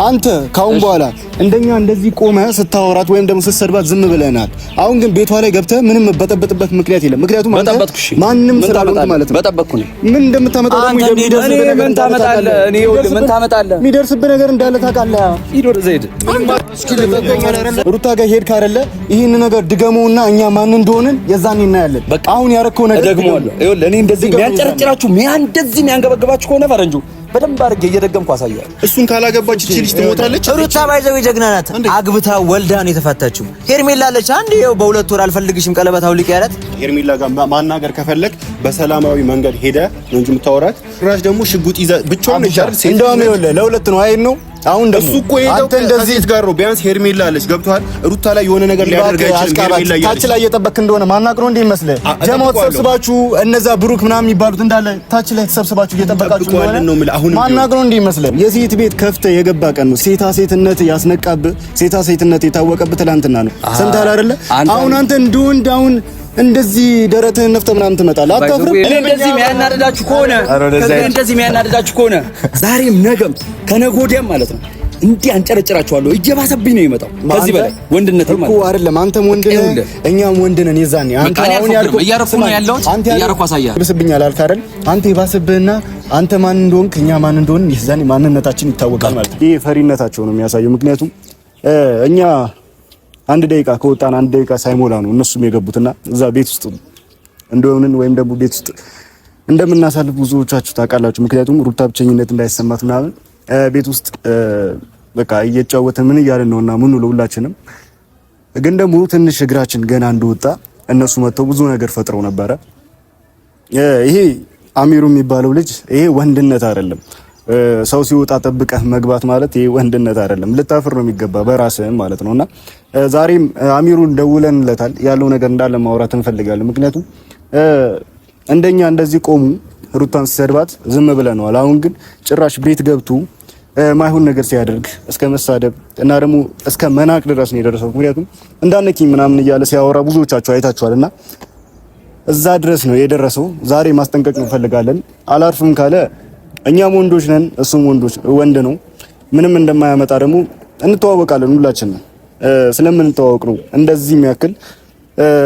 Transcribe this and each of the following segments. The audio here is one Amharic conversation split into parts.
አንተ ካሁን በኋላ እንደኛ እንደዚህ ቆመ ስታወራት ወይም ደግሞ ስትሰድባት ዝም ብለናል። አሁን ግን ቤቷ ላይ ገብተህ ምንም በጠበጥበት ምክንያት የለም። ምክንያቱም አንተ ማንንም ስላልሆንክ ማለት ነው። በጠበቅኩ ነው። ምን እንደምታመጣው ደግሞ ምን ታመጣለህ? እኔ ምን ታመጣለህ? የሚደርስብህ ነገር እንዳለ ታውቃለህ። ይዶር ዘይድ ሩታ ጋር ሄድክ አይደለ? ይሄን ነገር ድገመውና እኛ ማን እንደሆንን የዛኔ እናያለን። አሁን ያረከው ነገር ደግሞዋለሁ። ይኸውልህ እኔ እንደዚህ የሚያንጨረጭራችሁ እንደዚህ የሚያንገበግባችሁ ከሆነ ፈረንጁ በደንብ አድርጌ እየደገምኩ አሳያለሁ። እሱን ካላገባች እቺ ልጅ ትሞታለች። ሩታ ባይዘው ጀግና ናት። አግብታ ወልዳ ነው የተፋታችው። ሄርሜላ አለች አንድ ይኸው በሁለት ወር አልፈልግሽም ቀለበት አውልቂ ያላት። ሄርሜላ ጋር ማናገር ከፈለክ በሰላማዊ መንገድ ሄደ ነው እንጂ የምታወራት ራስ ደግሞ ሽጉጥ ይዘ ብቻውን ይቻል እንደውም ይኸውልህ ለሁለት ነው አይን ነው። አሁን ደግሞ እሱ እኮ ሄደው እንደዚህ ጋር ነው። ቢያንስ ሄርሜላ አለች ገብቷል። ሩታ ላይ የሆነ ነገር ሊያደርግ አይችልም። ሄርሜላ ታች ላይ እየጠበክ እንደሆነ ማናቅ ነው እንዴ ይመስልህ? ጀማው ተሰብስባችሁ እነዛ ብሩክ ምናምን የሚባሉት እንዳለ ታች ላይ ተሰብስባችሁ እየጠበቃችሁ እንደሆነ ማናቅ ነው እንዴ ይመስልህ? የሴት ቤት ከፍተህ የገባ ቀን ነው። ሴታ ሴትነት ያስነቃብህ፣ ሴታ ሴትነት የታወቀብህ ትላንትና ነው። ሰምተሃል አይደለ? አሁን አንተ እንደወንድ አሁን እንደዚህ ደረትህን ነፍተህ ምናምን ትመጣለህ። አታፍርም? እንደዚህ የሚያናድዳችሁ ከሆነ ዛሬም ነገም ከነገ ወዲያም ማለት ነው እንዲህ አንጨረጭራችኋለሁ። እየባሰብኝ ነው የመጣው ከዚህ በላይ ወንድነት ማለት እኮ አይደለም። አንተም ወንድ ነህ፣ እኛም ወንድ ነን። የዛኔ አንተ አሁን ያልኩህ እያረኩ ነው ያለሁት እያረኩ አሳያለሁ። ይብስብኛል አልክ አይደል? አንተ ይባስብህና አንተ ማን እንደሆንክ እኛ ማን እንደሆን የዛኔ ማንነታችን ይታወቃል ማለት ነው። ይሄ ፈሪነታቸው ነው የሚያሳየው። ምክንያቱም እኛ አንድ ደቂቃ ከወጣን አንድ ደቂቃ ሳይሞላ ነው እነሱም የገቡትና እዛ ቤት ውስጥ እንደሆንን ወይም ደግሞ ቤት ውስጥ እንደምናሳልፍ ብዙዎቻችሁ ታውቃላችሁ። ምክንያቱም ሩታ ብቸኝነት እንዳይሰማት ምናምን ቤት ውስጥ በቃ እየጫወተን ምን እያልን ነውና ምን ነው ሁላችንም። ግን ደግሞ ትንሽ እግራችን ገና እንደወጣ እነሱ መጥተው ብዙ ነገር ፈጥረው ነበረ። ይሄ አሚሩ የሚባለው ልጅ ይሄ ወንድነት አይደለም። ሰው ሲወጣ ጠብቀህ መግባት ማለት ይሄ ወንድነት አይደለም። ልታፍር ነው የሚገባ በራስህ ማለት ነውና ዛሬም አሚሩን ደውለንለታል። ያለው ነገር እንዳለ ማውራት እንፈልጋለን። ምክንያቱም እንደኛ እንደዚህ ቆሙ ሩታን ሲሰድባት ዝም ብለናል። አሁን ግን ጭራሽ ቤት ገብቶ ማይሆን ነገር ሲያደርግ እስከ መሳደብ እና ደግሞ እስከ መናቅ ድረስ ነው የደረሰው። ምክንያቱም እንዳነኪኝ ምናምን እያለ ሲያወራ ብዙዎቻችሁ አይታችኋልና እዛ ድረስ ነው የደረሰው። ዛሬ ማስጠንቀቅ እንፈልጋለን። አላርፍም ካለ እኛም ወንዶች ነን፣ እሱም ወንድ ነው። ምንም እንደማያመጣ ደግሞ እንተዋወቃለን። ሁላችን ስለምንተዋወቅ ነው እንደዚህ የሚያክል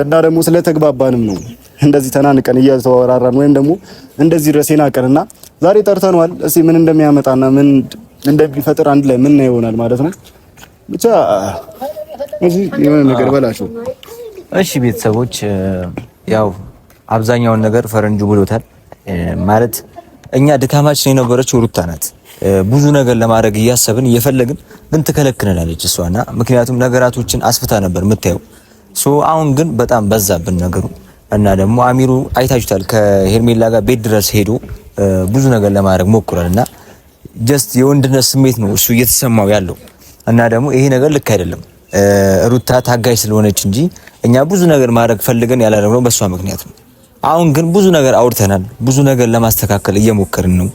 እና ደግሞ ስለተግባባንም ነው እንደዚህ ተናንቀን እያተወራራን ወይም ደግሞ እንደዚህ ድረስ የናቀንና ዛሬ ጠርተነዋል። እስኪ ምን እንደሚያመጣና ምን እንደሚፈጥር አንድ ላይ ምን ይሆናል ማለት ነው። ብቻ እዚህ የሆነ ነገር በላቸው። እሺ ቤተሰቦች፣ ያው አብዛኛውን ነገር ፈረንጁ ብሎታል ማለት እኛ ድካማችን የነበረችው ሩታ ናት። ብዙ ነገር ለማድረግ እያሰብን እየፈለግን ግን ትከለክለናለች እሷና ምክንያቱም ነገራቶችን አስፍታ ነበር የምታየው። አሁን ግን በጣም በዛብን ነገሩ እና ደግሞ አሚሩ አይታችሁታል ከሄርሜላ ጋር ቤት ድረስ ሄዶ ብዙ ነገር ለማድረግ ሞክሯልና ጀስት የወንድነት ስሜት ነው እሱ እየተሰማው ያለው እና ደግሞ ይሄ ነገር ልክ አይደለም። ሩታ ታጋይ ስለሆነች እንጂ እኛ ብዙ ነገር ማድረግ ፈልገን ያላደረግነው በሷ ምክንያት ነው። አሁን ግን ብዙ ነገር አውርተናል፣ ብዙ ነገር ለማስተካከል እየሞከርን ነው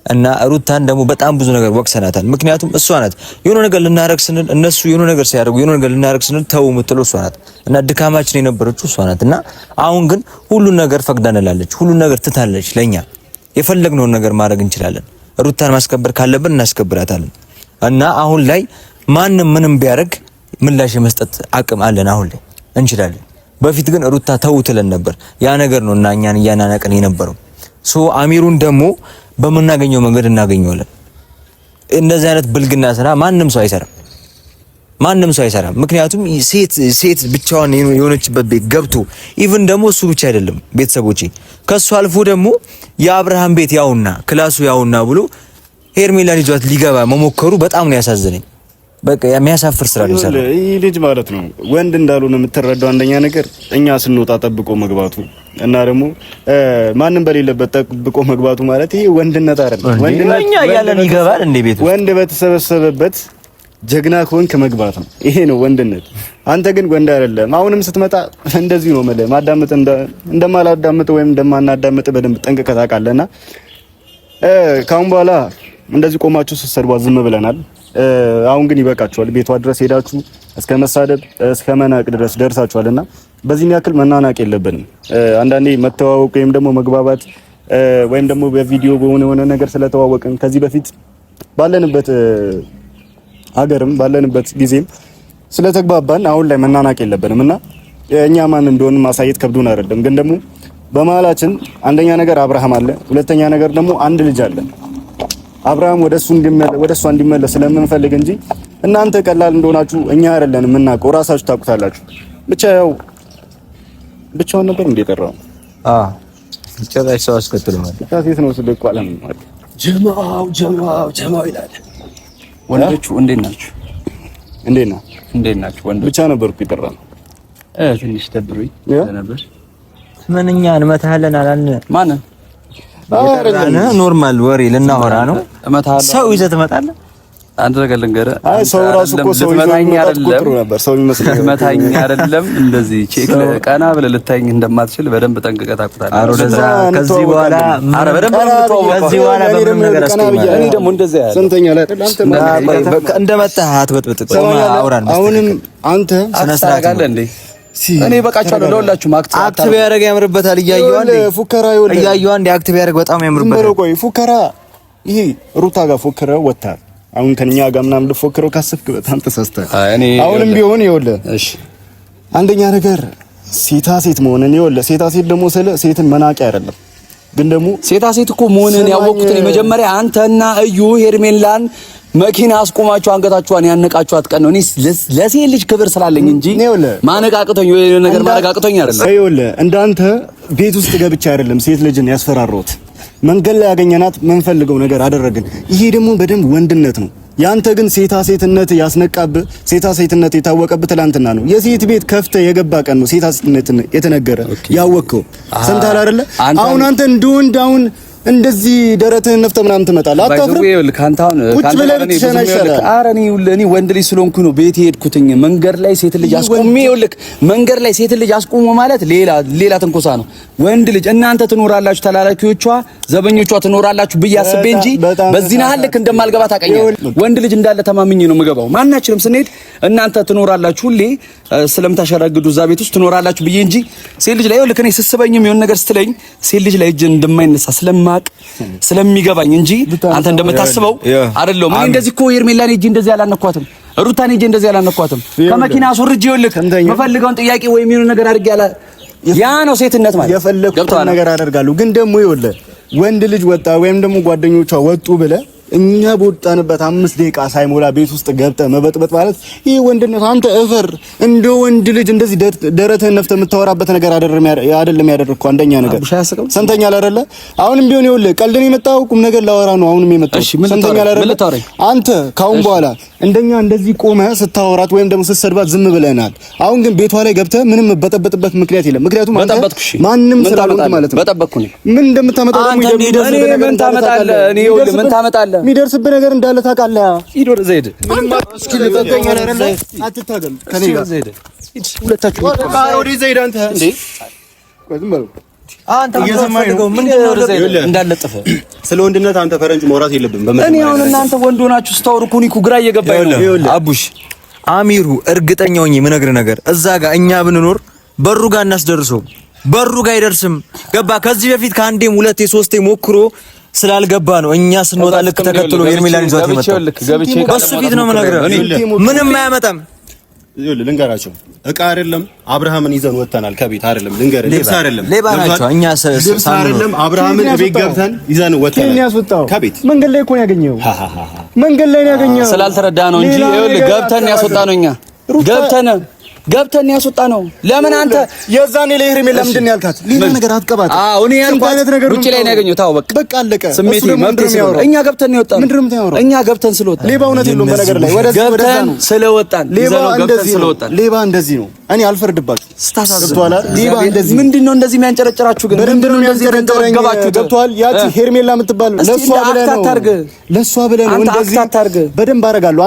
እና ሩታን ደግሞ በጣም ብዙ ነገር ወቅሰናታል። ምክንያቱም እሷ ናት የሆነ ነገር ልናረግ ስንል እነሱ የሆነ ነገር ሲያደርጉ የሆነ ነገር ልናረግ ስንል ተው የምትለው እሷ ናት እና ድካማችን የነበረችው እሷ ናት እና አሁን ግን ሁሉን ነገር ፈቅዳንላለች፣ ሁሉን ነገር ትታለች። ለኛ የፈለግነውን ነገር ማድረግ እንችላለን። ሩታን ማስከበር ካለብን እናስከብራታለን እና አሁን ላይ ማንም ምንም ቢያደርግ ምላሽ የመስጠት አቅም አለን። አሁን ላይ እንችላለን። በፊት ግን ሩታ ተው ትለን ነበር። ያ ነገር ነው እና እኛን እያናነቀን የነበረው። አሚሩን ደግሞ በመናገኘው መንገድ እናገኘዋለን። እንደዚህ አይነት ብልግና ስራ ማንም ሰው አይሰራም። ምክንያቱም ሴት ብቻዋን የሆነችበት ቤት ገብቶ ኢቭን ደግሞ እሱ ብቻ አይደለም ቤተሰቦቼ ከሱ አልፎ ደግሞ የአብርሃም ቤት ያውና ክላሱ ያውና ብሎ ሄርሜላን ይዟት ሊገባ መሞከሩ በጣም ነው ያሳዘነኝ። በቃ የሚያሳፍር ስራ ነው ይሰራል። ይሄ ልጅ ማለት ነው ወንድ እንዳልሆነ የምትረዳው አንደኛ ነገር እኛ ስንወጣ ጠብቆ መግባቱ እና ደግሞ ማንም በሌለበት ጠብቆ መግባቱ ማለት ይሄ ወንድነት አይደለም። ወንድነት እኛ ያለን ይገባል እንደ ቤት ወንድ በተሰበሰበበት ጀግና ከሆንክ መግባት ነው። ይሄ ነው ወንድነት። አንተ ግን ወንድ አይደለም። አሁንም ስትመጣ እንደዚህ ነው ማለት ማዳመጥ እንደማላዳመጥ ወይም እንደማናዳመጥ በደንብ ጠንቅቀህ ታውቃለህና ካሁን በኋላ እንደዚህ ቆማችሁ ስትሰድቧት ዝም ብለናል። አሁን ግን ይበቃችኋል። ቤቷ ድረስ ሄዳችሁ እስከ መሳደብ እስከ መናቅ ድረስ ደርሳችኋልና በዚህ ያክል መናናቅ የለብንም። አንዳንዴ መተዋወቅ ወይም ደግሞ መግባባት ወይም ደግሞ በቪዲዮ በሆነ ነገር ስለተዋወቅን ከዚህ በፊት ባለንበት ሀገርም ባለንበት ጊዜም ስለተግባባን አሁን ላይ መናናቅ የለብንም እና እኛ ማን እንደሆነ ማሳየት ከብዶን አይደለም። ግን ደግሞ በመሀላችን አንደኛ ነገር አብርሃም አለ፣ ሁለተኛ ነገር ደግሞ አንድ ልጅ አለ። አብርሃም ወደሱ እንዲመለስ ስለምንፈልግ እንጂ እናንተ ቀላል እንደሆናችሁ እኛ አይደለንም የምናውቀው፣ ራሳችሁ ታውቁታላችሁ። ብቻ ያው ብቻውን ነበር እንደጠራው ጭራሽ ሰው አስከትሎ ማለት ሴት ነው ስለቆ አለም ማለት ጀማው ይላል። ወንዶቹ እንዴት ናችሁ? እንዴት ናችሁ? ወንዶች ብቻ ነበርኩ የጠራው። ትንሽ ደብሮኝ ነበር። ምን እኛ እንመታለን አላልን? ማንን? ኖርማል ወሬ ልናወራ ነው። ሰው ይዘህ ትመጣለህ። አንድ ነገር ልንገርህ። አይ ሰው ራሱ እኮ ሰው ይዞኝ ቁጥሩ ነበር። ሰው ይመስላል መታኝ አይደለም። እንደዚህ ቼክ ቀና ብለህ ልታይኝ እንደማትችል በደንብ ጠንቅቀህ ታውቃለህ። አሮደዛ ከዚህ በኋላ በደንብ ከዚህ በኋላ በምንም ነገር አስቀምጥ። እኔ ደግሞ እንደዚህ ያለ ስንተኛ ላይ አንተ እንደመጣህ አትበጥብጥ። አውራን አሁንም አንተ አነሳጋለህ እንዴ? እኔ በቃቻለሁ። ለሁላችሁ አክቲቭ ያደርግ ያምርበታል። እያየሁ አንዴ ፉከራ ይወል እያየሁ አንዴ አክቲቭ ያደርግ በጣም ያምርበታል። ቆይ ፉከራ ይሄ ሩታ ጋር ፎክረው ወጣ። አሁን ከኛ ጋር ምናምን ልፎክረው ካሰብክ በጣም ተሳስተህ። አሁንም ቢሆን ይኸውልህ፣ እሺ አንደኛ ነገር ሴታ ሴት መሆንን ይኸውልህ፣ ሴታ ሴት ደግሞ ስለ ሴትን መናቂ አይደለም። ግን ደግሞ ሴታ ሴት እኮ መሆንን ያወቅሁት መጀመሪያ አንተና እዩ ሄርሜላን መኪና አስቆማችሁ አንገታችኋን ያነቃችኋት ቀን ነው። እኔ ለሴት ልጅ ክብር ስላለኝ እንጂ ማነቃቅቶኝ ወይ ነገር ማረጋቅቶኝ አይደለም። ይኸውልህ እንዳንተ ቤት ውስጥ ገብቻ አይደለም ሴት ልጅን ያስፈራሮት። መንገድ ላይ ያገኘናት መንፈልገው ነገር አደረግን። ይሄ ደግሞ በደንብ ወንድነት ነው። ያንተ ግን ሴታ ሴትነት ያስነቃብህ፣ ሴታ ሴትነት የታወቀብህ ትላንትና ነው። የሴት ቤት ከፍተህ የገባ ቀን ነው ሴታ ሴትነት የተነገረ ያወቅከው። ሰምተሃል አይደለ? አሁን አንተ እንደወንድ አሁን እንደዚህ ደረትህን ነፍተህ ምናምን ትመጣለህ። አታፍርም? ቁጭ ብለህ ብትሸና ይሻላል። ኧረ እኔ ወንድ ልጅ ስለሆንኩ ነው ቤት የሄድኩትኝ። መንገድ ላይ ሴት ልጅ አስቆሜ ይኸውልህ፣ መንገድ ላይ ሴት ልጅ አስቆሞ ማለት ሌላ ትንኮሳ ነው። ወንድ ልጅ እናንተ ትኖራላችሁ፣ ተላላኪዎቿ ዘበኞቿ ትኖራላችሁ ብዬ አስቤ እንጂ በዚህ ናህል ልክ እንደማልገባ ታውቀኛለህ። ወንድ ልጅ እንዳለ ተማምኜ ነው የምገባው። ማናችንም ስንሄድ እናንተ ትኖራላችሁ፣ ሁሌ ስለምታሸረግዱ እዛ ቤት ውስጥ ትኖራላችሁ ብዬ እንጂ ሴት ልጅ ላይ ይኸውልህ፣ እኔ ስስበኝም የሆነ ነገር ስትለኝ ሴት ልጅ ላይ እጅን እንደማይነሳ ስለሚገባኝ እንጂ አንተ እንደምታስበው አይደለም። እኔ እንደዚህ እኮ ሄርሜላን ሄጄ እንደዚህ አላነኳትም፣ ሩታን ሄጄ እንደዚህ አላነኳትም። ከመኪና አስወርጄ ይኸውልህ የምፈልገውን ጥያቄ ወይም የሆነ ነገር አድርጌ ያ ነው ሴትነት ማለት። የፈለኩትን ነገር አደርጋለሁ። ግን ደግሞ ይኸውልህ ወንድ ልጅ ወጣ ወይም ደግሞ ጓደኞቿ ወጡ ብለህ እኛ በወጣንበት 5 ደቂቃ ሳይሞላ ቤት ውስጥ ገብተህ መበጥበጥ ማለት ይሄ ወንድነት። አንተ እፈር እንደ ወንድ ልጅ እንደዚህ ደረትህን ነፍተህ የምታወራበት ነገር አይደለም ያደረግኩ። አንደኛ ነገር ሰንተኛ አይደለ? አሁንም ቢሆን ይኸውልህ ቀልድን የመጣው ቁም ነገር ላወራ ነው። አሁንም የመጣው ሰንተኛ አይደለ? አንተ ካሁን በኋላ እንደኛ እንደዚህ ቆመህ ስታወራት ወይም ደግሞ ስትሰድባት ዝም ብለናል። አሁን ግን ቤቷ ላይ ገብተህ ምንም በጠበጥበት ምክንያት የለም። ምክንያቱም አንተ ማንንም ስላልሆንክ ማለት ነው። በጠበቅኩኝ ምን እንደምታመጣው ደግሞ ምን ታመጣለህ? እኔ ይኸውልህ ምን ታመጣለህ? የሚደርስብህ ነገር እንዳለ ታውቃለህ። ሂድ ወደ ዘይድ እስኪ ልጠቀኝ አይደለ? አትታገል ከኔ ጋር ዘይድ ሁለታችሁ ወደ ዘይድ አንተ እንዴ ዝም በለው። አንተ ምንድነው ወደ ዘይድ እንዳለጥፈ ስለ ወንድነት አንተ ፈረንጅ መውራት የለብንም። እኔ አሁን እናንተ ወንድ ሆናችሁ ስታወሩ ኩኒኩ ግራ እየገባኝ ነው። አቡሽ አሚሩ እርግጠኛ ሆኜ የምነግርህ ነገር እዛ ጋር እኛ ብንኖር በሩ ጋር እናስደርሰው፣ በሩ ጋር አይደርስም። ገባ? ከዚህ በፊት ከአንዴም ሁለቴ ሶስቴ ሞክሮ ስላልገባ ነው እኛ ስንወጣ ልክ ተከትሎ ሄርሜላን ይዟት የመጣው። በሱ ፊት ነው የምነግርህ፣ ምንም አያመጣም። ይኸውልህ ልንገራቸው፣ እቃ አይደለም አብርሃምን ይዘን ወጥተናል ከቤት አይደለም። ልንገርህ ልብስ አይደለም ሌባ ናቸው። እኛ ልብስ አይደለም አብርሃምን ቤት ገብተን ይዘን ወጥተናል ከቤት። መንገድ ላይ እኮ ነው ያገኘው፣ መንገድ ላይ ነው ያገኘው። ስላልተረዳ ነው እንጂ ይኸውልህ ገብተን ያስወጣ ነው። እኛ ገብተን ያስወጣ ነው። ለምን አንተ የዛኔ ለሄርሜላ ምንድን ነው ያልካት? ሌላ ነገር አትቀባት። አዎ እኔ ያልኳት ውጪ ላይ ነው ያገኘው። ታው በቃ አለቀ። ስሜት መብት ነው። እኛ ገብተን ነው የወጣነው። ምንድን ነው የምታወራው? እኛ ገብተን ስለወጣን ሌባ እውነት የለውም። በነገር ላይ ገብተን ስለወጣን ሌባ እንደዚህ ነው። እኔ አልፈርድባችሁ። ስታሳዝቷላ ሌባ እንደዚህ ምንድነው እንደዚህ የሚያንጨረጭራችሁ ግን? ምንድነው እንደዚህ ገባችሁ? ገብቷል። ያቺ ሄርሜላ የምትባል ለሷ ብለህ ነው እንደዚህ በደንብ አደርጋለሁ።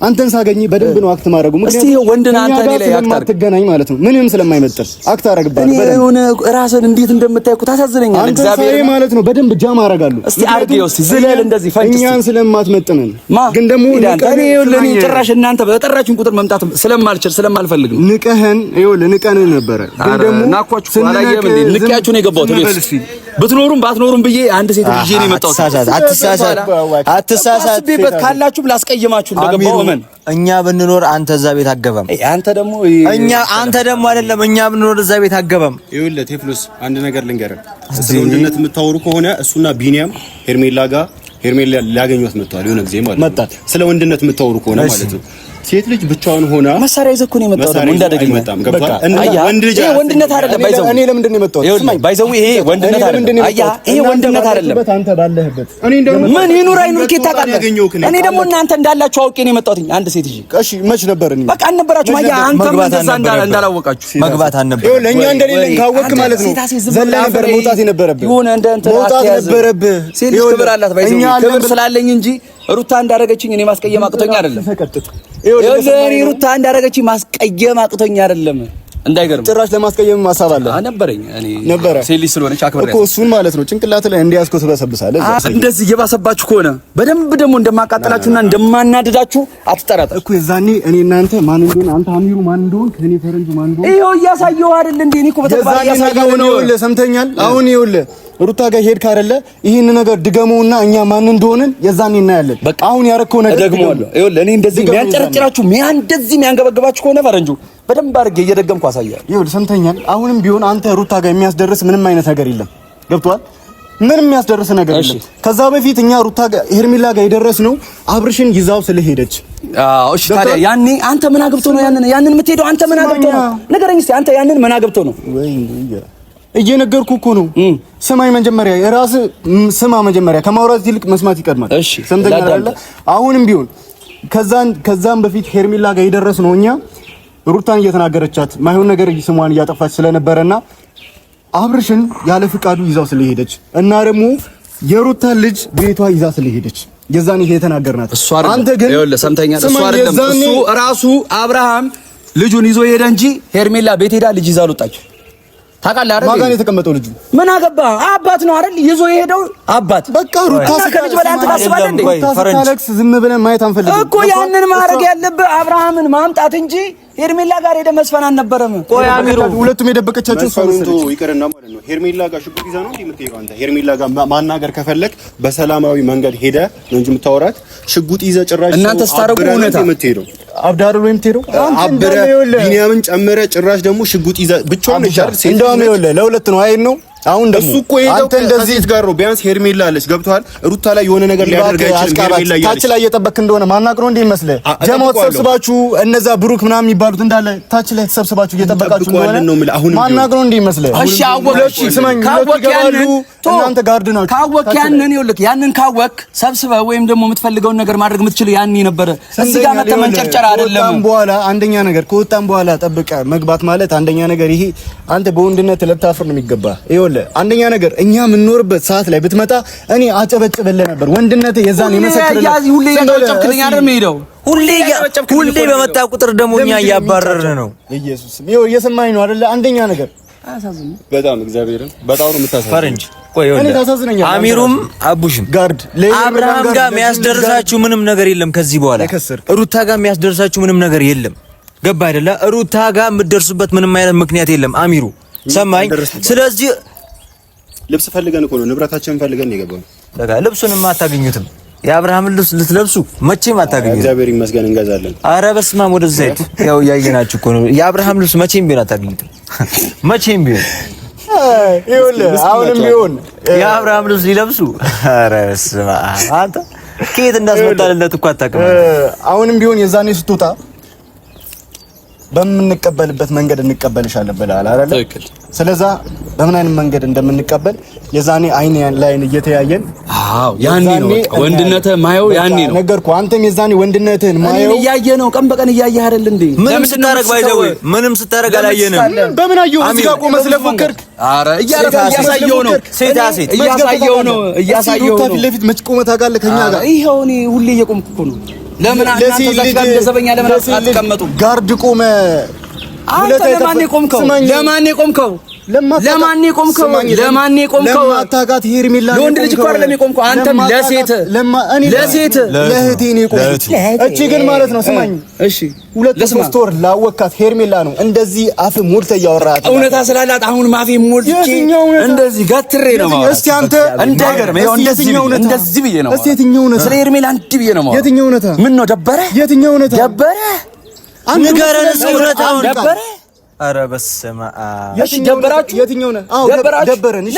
አንተን ሳገኝ በደንብ ነው አክት ማድረጉ። ምክንያቱም ወንድና አንተ ላይ አትገናኝ ማለት ነው። ምንም ስለማይመጥር አክት አደርግብሃለሁ። በደንብ የሆነ ራስን እንዴት እንደምታይኩ ታሳዝነኛለህ። እግዚአብሔር ማለት ነው በደንብ ጃም አደርጋለሁ። እስቲ አርጌው እስቲ ዝለል እንደዚህ ፈንጭ እኛን ስለማትመጥነን ግን ደግሞ እኔ ጭራሽ እናንተ በጠራችሁን ቁጥር መምጣት ስለማልችል እንድትችል ስለማልፈልግ ነው። ንቀህን ንቀን ነበረ ግን ደግሞ ናኳችሁ አላየም እንዴ? ንቀያችሁ ነው የገባሁት። ብትኖሩም ባትኖሩም ብዬ አንድ ሴት ልጅ ነው የመጣሁት። አትሳሳት ቢበት ካላችሁ ላስቀይማችሁ እንደገባው እመን። እኛ ብንኖር አንተ እዛ ቤት አገባም። አንተ ደግሞ አይደለም እኛ ብንኖር እዛ ቤት አገባም። ይኸውልህ ቴፍሎስ አንድ ነገር ልንገርህ። ስለ ወንድነት የምታወሩ ከሆነ እሱና ቢኒያም ሄርሜላ ሊያገኙት መጥተዋል። የሆነ ጊዜ ማለት ስለ ወንድነት የምታወሩ ከሆነ ማለት ነው። ሴት ልጅ ብቻዋን ሆና መሳሪያ ይዘህ እኮ ነው የመጣው። ደግሞ እንዳደገኝ መጣም ገብቷል። ወንድ ልጅ ወንድነት አይደለም ባይዘው። እኔ ለምንድን ነው የመጣሁት? ባይዘው ይሄ ወንድነት አይደለም። ይሄ ወንድነት አይደለም። አንተ ባለህበት እኔ ደግሞ ምን ይኑር አይኑር ኬታ ቃል እኔ ደግሞ እናንተ እንዳላችሁ አውቄ ነው የመጣሁት። አንድ ሴት ይዤ እሺ፣ መች ነበር? እኔ በቃ አልነበራችሁም። አንተም እንደዛ እንዳላወቃችሁ መግባት አልነበረ። ይኸውልህ ለእኛ እንደሌለን ካወቅክ ማለት ነው ዘላ ነበር መውጣት የነበረብህ። የሆነ እንደ እንትን መውጣት ነበረብህ። ሴት ልጅ ክብር አላት ባይዘው። ክብር ስላለኝ እንጂ ሩታ እንዳረገችኝ እኔ ማስቀየም አቅቶኝ አይደለም። ይኸውልህ ሩታ እንዳረገችኝ ማስቀየም አቅቶኝ አይደለም። እንዳይገርም ጭራሽ ለማስቀየም ማሳብ አለ ነበረኝ። እኔ ነበረ ሴት ልጅ ስለሆነች አክብሬያት እኮ እሱን ማለት ነው ጭንቅላት ላይ እንዲያስኮ ትበሰብሳለህ። እንደዚህ እየባሰባችሁ ከሆነ በደንብ ደግሞ እንደማቃጠላችሁና እንደማናደዳችሁ አትጠራጠር እኮ። የዛኔ እኔ እናንተ ማን እንደሆነ አንተ አሚሩ ማን እንደሆነ ከኔ ፈረንጁ ማን እንደሆነ ይኸው እያሳየሁ አይደል እንዴ? እኔ እኮ በተግባር እያሳየሁ ነው። ይኸውልህ ሰምተኛል። አሁን ይኸውልህ ሩታ ጋር ሄድክ አይደለ? ይሄን ነገር ድገመውና እኛ ማን እንደሆነን የዛኔ እናያለን። በቃ አሁን ያረከው ነገር ደግሞዋለሁ። ይኸውልህ እኔ እንደዚህ የሚያንጨረጭራችሁ እንደዚህ የሚያንገበግባችሁ ከሆነ ፈረንጁ በደንብ አድርጌ እየደገምኩ አሳያለሁ። ይኸውልህ ሰምተኛል። አሁንም ቢሆን አንተ ሩታ ጋር የሚያስደርስ ምንም አይነት ነገር የለም። ገብቶሃል? ምንም የሚያስደርስ ነገር የለም። ከዛ በፊት እኛ ሩታ ጋር ሄርሜላ ጋር የደረስነው አብርሽን ይዛው ስለሄደች። አዎ እሺ። ታዲያ ያኔ አንተ ምን አግብቶ ነው ያንን የምትሄደው? አንተ ምን አግብቶ ነው? ንገረኝ እስኪ አንተ ያንን ምን አግብቶ ነው? እየነገርኩ እኮ ነው። ስማኝ መጀመሪያ የራስህ ስማ። መጀመሪያ ከማውራት ይልቅ መስማት ይቀድማል። እሺ ሰምተኛል አይደል? አሁንም ቢሆን ከዛም በፊት ሄርሜላ ጋር የደረስነው እኛ ሩታን እየተናገረቻት ማይሆን ነገር ስሟን እያጠፋች ስለነበረና አብርሽን ያለ ፍቃዱ ይዛው ስለሄደች እና ደግሞ የሩታን ልጅ ቤቷ ይዛ ስለሄደች የዛኔ የተናገርናት። አንተ ግን ይኸውልህ ሰምተኛል። እሱ አይደለም እሱ ራሱ አብርሃም ልጁን ይዞ ሄደ እንጂ ሄርሜላ ቤት ሄዳ ልጅ ይዛ አልወጣች። ታውቃለህ አይደል? ማጋን የተቀመጠው ልጁ ምን አገባ? አባት ነው አይደል? ይዞ የሄደው አባት። በቃ ሩታ ከልጅ በላይ አንተ ታስባለህ እንዴ? ታለቅስ ዝም ብለን ማየት አንፈልግም እኮ። ያንን ማድረግ ያለብህ አብርሃምን ማምጣት እንጂ ሄርሜላ ጋር ሄደ መስፈን አልነበረም። ቆይ አሚሩ፣ ሁለቱም የደበቀቻቸው ሰውንቱ ይቀርና ማለት ነው። ሄርሜላ ጋር ሽጉጥ ይዛ ነው እንዴ የምትሄደው አንተ? ሄርሜላ ጋር ማናገር ከፈለክ በሰላማዊ መንገድ ሄደ ነው እንጂ የምታወራት ሽጉጥ ይዘህ ጭራሽ እናንተ ስታረጉ እውነታ የምትሄደው አብዳሩ ወይ የምትሄደው አብረ ቢኒያምን ጨመረ ጭራሽ ደግሞ ሽጉጥ ይዘህ ብቻውን ይቻል ሴት እንደውም ይኸውልህ ለሁለት ነው አይን ነው። አሁን ደግሞ እሱ እኮ ሄደው እንደዚህ ጋር ነው። ቢያንስ ሄርሜላ አለች ገብቷል። ሩታ ላይ የሆነ ነገር ሊያደርግ አይችልም። ሄርሜላ ታች ላይ እየጠበክ እንደሆነ ማናቅሮ እንዴ ይመስልህ? ጀማው ተሰብስባችሁ እነዛ ብሩክ ምናምን የሚባሉት እንዳለ ታች ላይ ተሰብስባችሁ እየጠበቃችሁ እንደሆነ ማናቅሮ እንዴ ይመስልህ? እሺ አወቅሽ። ስማኝ፣ እናንተ ጋርድ ናችሁ። ካወቅ ያንን ይኸውልህ ያንን ካወቅ ሰብስበህ ወይም ደግሞ የምትፈልገውን ነገር ማድረግ የምትችል ያኔ ነበረ። እዚህ ጋር መተህ መንጨርጨር አይደለም። ከወጣን በኋላ አንደኛ ነገር ከወጣን በኋላ ጠብቀህ መግባት ማለት አንደኛ ነገር ይሄ አንተ በወንድነት ለታፍር ነው የሚገባ። ይኸውልህ አንደኛ ነገር እኛ የምንኖርበት ሰዓት ላይ ብትመጣ እኔ አጨበጭብልህ ነበር። ወንድነት የዛን ይመሰክርልህ። ሁሌ ያጨበጭብልኝ አይደል የምሄደው? ሁሌ በመጣ ቁጥር ደግሞ እኛ እያባረርን ነው። ኢየሱስ ይኸው እየሰማኝ ነው አይደለ? አንደኛ ነገር በጣም እግዚአብሔርን በጣም ነው የምታሳዝነው ፈረንጅ። ቆይ አሚሩም አቡሽም ጋርድ አብርሃም ጋር የሚያስደርሳችሁ ምንም ነገር የለም። ከዚህ በኋላ ሩታ ጋር የሚያስደርሳችሁ ምንም ነገር የለም። ገባ አይደለ? ሩታ ጋር የምትደርሱበት ምንም አይነት ምክንያት የለም። አሚሩ ሰማኝ። ስለዚህ ልብስ ፈልገን እኮ ነው ንብረታችንን ፈልገን የገባው። በቃ ልብሱንም አታገኙትም። የአብርሃምን ልብስ ልትለብሱ መቼም አታገኙትም። እግዚአብሔር ይመስገን እንገዛለን። አረ በስመ አብ ወደዛ ሂድ። ያው ያየናችሁ እኮ ነው። የአብርሃም ልብስ መቼም ቢሆን አታገኙትም። መቼም ቢሆን ይኸውልህ አሁንም ቢሆን የአብርሃም ልብስ ሊለብሱ አረ በስመ አብ አንተ ከየት እንዳስመጣልለት እኮ አታውቅም። አሁንም ቢሆን የዛኔ ስትወጣ በምንቀበልበት መንገድ እንቀበልሻለን ብለሃል አይደል? ትክክል። ስለዛ በምን አይነት መንገድ እንደምንቀበል የዛኔ አይን ላይን እየተያየን ያኔ ነው ወንድነትህ ማየው ያኔ ነው ነገርኩህ። አንተም የዛኔ ወንድነትህን ማየው እያየህ ነው። ቀን በቀን እያየህ አይደል እንዴ? ምንም ስታረግ ባይዘው ምንም ስታረግ አላየንም። በምን አየሁ? እዚህ ጋር ቆመህ ስለፎከርክ እያሳየው ነው። ሴታ ሴት እያሳየው ነው። ፊት ለፊት መች ቆመህ ታውቃለህ? ከኛ ጋር ይሄው እኔ ሁሌ እየቆምኩ እኮ ነው። ለምን አንተ ተዘጋጅ ለዘበኛ ለምን አትቀመጡ? ጋርድ ቆመ። አንተ ለማን የቆምከው? ለማን የቆምከው? ለማን የቆምከው? ለማታውቃት ሄርሜላ ለወንድ ልጅ እኮ አይደለም የቆምከው አንተም ለሴት ለእህቴ ነው የቆምኩት። እቺ ግን ማለት ነው ስማኝ፣ እሺ 2-3 ወር ላወካት ሄርሜላ ነው እንደዚህ አፍ ሞልተ እያወራሃት እውነታ ስላላት አሁን ማፌ ሞልቼ እንደዚህ ገትሬ ነው ማለት። እስቲ አንተ እንዳይገርም ይኸው እንደዚህ ብዬ ነው። እስቲ የትኛው እውነታ? ስለ ሄርሜላ እንዲህ ብዬ ነው ማለት። የትኛው እውነታ? ምን ነው ደበረ? የትኛው እውነታ? ደበረ? ንገረን እውነታውን። ደበረ? ኧረ በስመ አብ። እሺ ደበራችሁ? የትኛው ነው? አዎ ደበረን። እሺ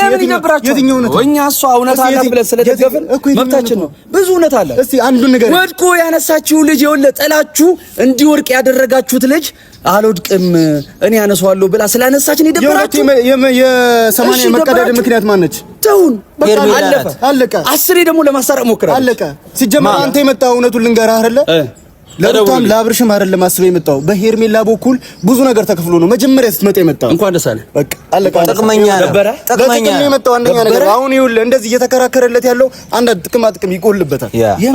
የትኛው ነው? እኛ እሷ እውነት አላት ብለን ስለደገፍን መብታችን ነው። ብዙ እውነት አለ። እስቲ አንዱን ነገር ወድቆ ያነሳችሁ ልጅ ይኸውልህ፣ ጥላችሁ እንዲወድቅ ያደረጋችሁት ልጅ አልወድቅም እኔ ያነሳዋለሁ ብላ ስላነሳችን ይደበራችሁ። የሰማንያ መቀዳደም ምክንያት ማን ነች? ተውን በቃ አለቀ። አስሬ ደግሞ ለማሳረቅ ሞክራለሁ። አለቀ። ሲጀመር አንተ የመጣው እውነቱን ልንገርህ አይደለ? ለሩታም ለአብርሽም አይደለም አስበህ የመጣው በሄርሜላ በኩል ብዙ ነገር ተከፍሎ ነው መጀመሪያ ስትመጣ የመጣው። እንኳን ደስ አለ። በቃ አለቀ። ጥቅመኛ ነው የመጣው አንደኛ ነገር። አሁን ይኸውልህ እንደዚህ እየተከራከረለት ያለው አንድ ጥቅም ይጎልበታል።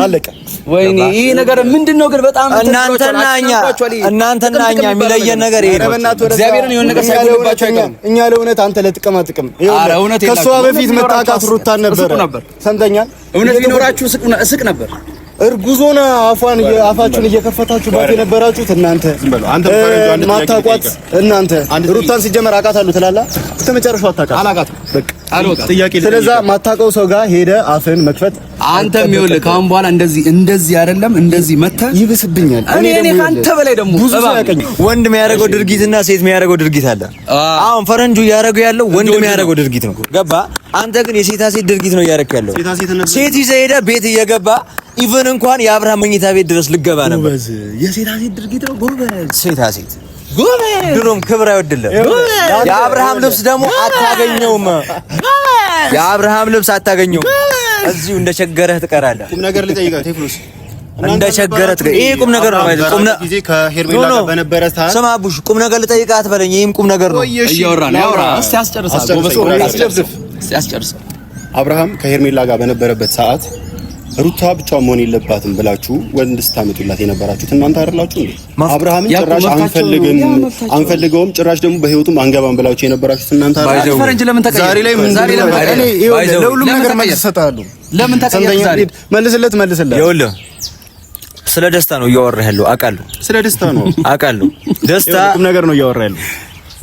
አለቀ። ወይኔ ይሄ ነገር ምንድነው ግን? በጣም እናንተና እኛ የሚለየን ነገር ይሄ ነው። እግዚአብሔርን የሆነ ነገር ሳይጎልባቸው አይቀርም። እኛ ለእውነት አንተ ለጥቅም ይኸውልህ ከሷ በፊት መታቃት ሩታን ነበር። ሰምተኛል። እውነት ቢኖራችሁ እስቅ ነበር። እርጉዞና አፋችሁን እየከፈታችሁ ባት የነበራችሁት እናንተ ማታቋት እናንተ ሩታን ሲጀመር አውቃታለሁ ትላለህ። እስከ መጨረሻው አታውቃት። በቃ ጥያቄ ስለዛ ማታውቀው ሰው ጋር ሄደ አፍን መክፈት አንተም ይኸውልህ ካሁን በኋላ እንደዚህ አይደለም እንደዚህ መተህ ይብስብኛል። እኔ ካንተ በላይ ደግሞ ብዙ ሰው ያቀኝ ወንድ የሚያደርገው ድርጊትና ሴት የሚያደርገው ድርጊት አለ። አሁን ፈረንጁ እያደረገው ያለው ወንድ የሚያደርገው ድርጊት ነው። ገባ? አንተ ግን የሴታ ሴት ድርጊት ነው እያደረክ ያለው። ሴት ይዘህ ሄደህ ቤት እየገባ ኢቭን እንኳን የአብርሃም መኝታ ቤት ድረስ ልገባ ነበር። የሴታ ሴት ድርጊት ነው። ጎበዝ ሴታ ሴት ጎበዝ። ድሮም ክብር አይወድልም። የአብርሃም ልብስ ደግሞ አታገኘውም። የአብርሃም ልብስ አታገኘውም። እዚሁ እንደቸገረህ ትቀራለህ። ቁም ነገር ልጠይቅህ ቴፍሎስ፣ እንደቸገረህ ይሄ ቁም ነገር ነው ማለት ቁም ነገር ጊዜ ከሄርሜላ ጋር በነበረ ሰዓት ስማ ቡሽ፣ ቁም ነገር ልጠይቅህ አትበለኝ። ይሄም ቁም ነገር ነው። እያወራን ያወራ። እስቲ አስጨርስ። አብርሃም ከሄርሜላ ጋር በነበረበት ሰዓት ሩታ ብቻዋን መሆን የለባትም ብላችሁ ወንድ ስታመጡላት የነበራችሁት እናንተ አይደላችሁ እንዴ? አብርሃምን ጭራሽ አንፈልገውም ጭራሽ ደግሞ በህይወቱም አንገባም ብላችሁ የነበራችሁት እናንተ አይደላችሁ? ፈረንጅ ለምን ተቀየረ? ዛሬ ላይ ለሁሉም ነገር መልስ እሰጥሃለሁ። ለምን ተቀየረ? ዛሬ መልስለት። ይኸውልህ ስለ ደስታ ነው እያወራህ ያለው አውቃለሁ። ስለ ደስታ ነው አውቃለሁ። ደስታ ቁም ነገር ነው እያወራህ ያለው።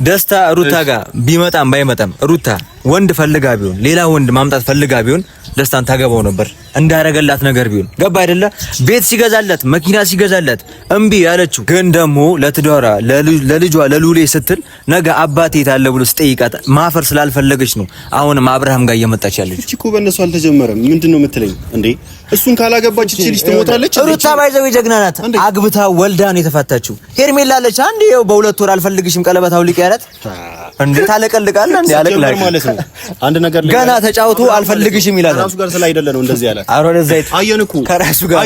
ደስታ ሩታ ጋር ቢመጣም ባይመጣም ሩታ ወንድ ፈልጋ ቢሆን ሌላ ወንድ ማምጣት ፈልጋ ቢሆን ደስታን ታገባው ነበር እንዳረገላት ነገር ቢሆን ገባ አይደለ? ቤት ሲገዛላት መኪና ሲገዛላት እምቢ ያለችው ግን ደግሞ ለትዳራ ለልጇ ለሉሌ ስትል ነገ አባቴ ታለ ብሎ ሲጠይቃት ማፈር ስላልፈለገች ነው አሁንም አብርሃም ጋር እየመጣች ያለች። እቺ እኮ በእነሱ አልተጀመረም። ምንድነው የምትለኝ እንዴ? እሱን ካላገባች እቺ ልጅ ትሞታለች። ሩታ ባይዘው ጀግና ናት። አግብታ ወልዳ ነው የተፋታችው። ሄርሜላ አለች አንዴ በሁለት ወር አልፈልግሽም ቀለበት አውልቅ ያላት እንዴ ታለቀልቃለህ እንዴ? አለቅላቅ ማለት ነው። አንድ ነገር ገና ተጫውቶ አልፈልግሽም ይላል። ከራሱ ጋር ስላይደለ ነው እንደዚህ ያላት። አሮን ዘይት አየንኩ ከራሱ ጋር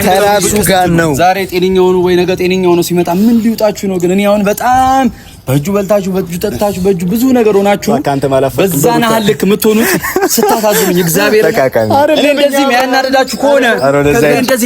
ከራሱ ጋር ነው። ዛሬ ጤነኛው ነው ወይ ነገ ጤነኛው ነው ሲመጣ ምን ሊውጣችሁ ነው? ግን እኔ አሁን በጣም በእጁ በልታችሁ በእጁ ጠጥታችሁ በእጁ ብዙ ነገር ሆናችሁ በዛ ናህል ልክ የምትሆኑት ስታሳዝኑኝ እግዚአብሔር እኔ እንደዚህ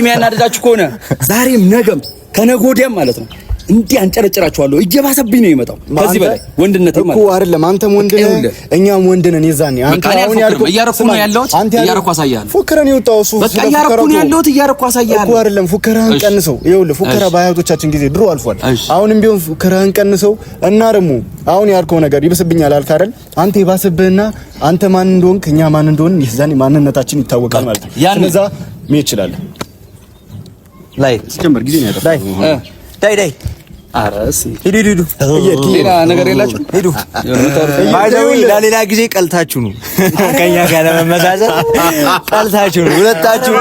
የሚያናድዳችሁ ከሆነ ዛሬም ነገም ከነገ ወዲያም ማለት ነው እንዲህ አንጨረጭራችኋለሁ። እየባሰብኝ ነው የመጣው ከዚህ በላይ ወንድነት ማለት እኮ አይደለም። አንተም ወንድ ነህ እኛም ወንድ ነን። የዛኔ አንተ አሁን ያልኩህ እያረኩ ነው ያለሁት እያረኩ አሳያለሁ። ፉከራን የወጣው እሱ በቃ እያረኩ ነው ያለሁት እያረኩ አሳያለሁ እኮ አይደለም። ፉከራን ቀንሰው ይኸውልህ፣ ፉከራ በአያቶቻችን ጊዜ ድሮ አልፏል። አሁንም ቢሆን ፉከራን ቀንሰው እና ደግሞ አሁን ያልከው ነገር ይብስብኛል አልክ አይደል? አንተ ይባስብህና አንተ ማን እንደሆንክ እኛ ማን እንደሆን የዛኔ ማንነታችን ይታወቃል ማለት ነው። ስለዛ ምን ይችላል ላይ ጀመር ጊዜ ነው ያጠፋው። ዳይ አራስ ሂዱ ሌላ ነገር የላችሁ ሂዱ። ባይዘው ለሌላ ጊዜ ቀልታችሁ ነው ከኛ ጋር ለመመሳሰል ቀልታችሁ ነው። ሁለታችሁ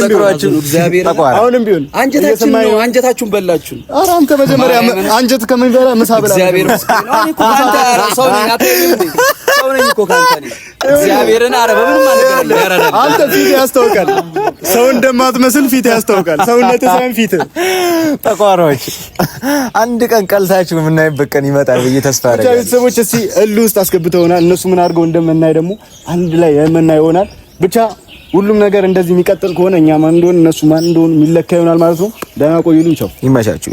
ተቆራችሁ እግዚአብሔር አሁንም ቢሆን አንጀታችሁን በላችሁ። ኧረ አንተ መጀመሪያ አንጀት ከመንበላ ምሳ በላ እግዚአብሔር መስሎኝ እኮ ካንተ ሰው ነኝ እኮ ካንተ ነኝ እግዚአብሔርን አረ በምንም አንገናኝ ያራዳል። አንተ ፊት ያስታውቃል። ሰው እንደማትመስል ፊት ያስታውቃል። ሰውነትህ ሳይሆን ፊት ተቋራዎች አንድ ቀን ቀልታችሁ የምናይበት ቀን ይመጣል ብዬ ተስፋ አደርጋለሁ። ቤተሰቦች እስኪ እልህ ውስጥ አስገብተውናል። እነሱ ምን አድርገው እንደምናይ ደግሞ አንድ ላይ የምናይ ይሆናል። ብቻ ሁሉም ነገር እንደዚህ የሚቀጥል ከሆነ እኛ ማን እንደሆነ እነሱ ማን እንደሆነ የሚለካ ይሆናል ማለት ነው። ደህና ቆዩልኝ። ቻው፣ ይመቻችሁ።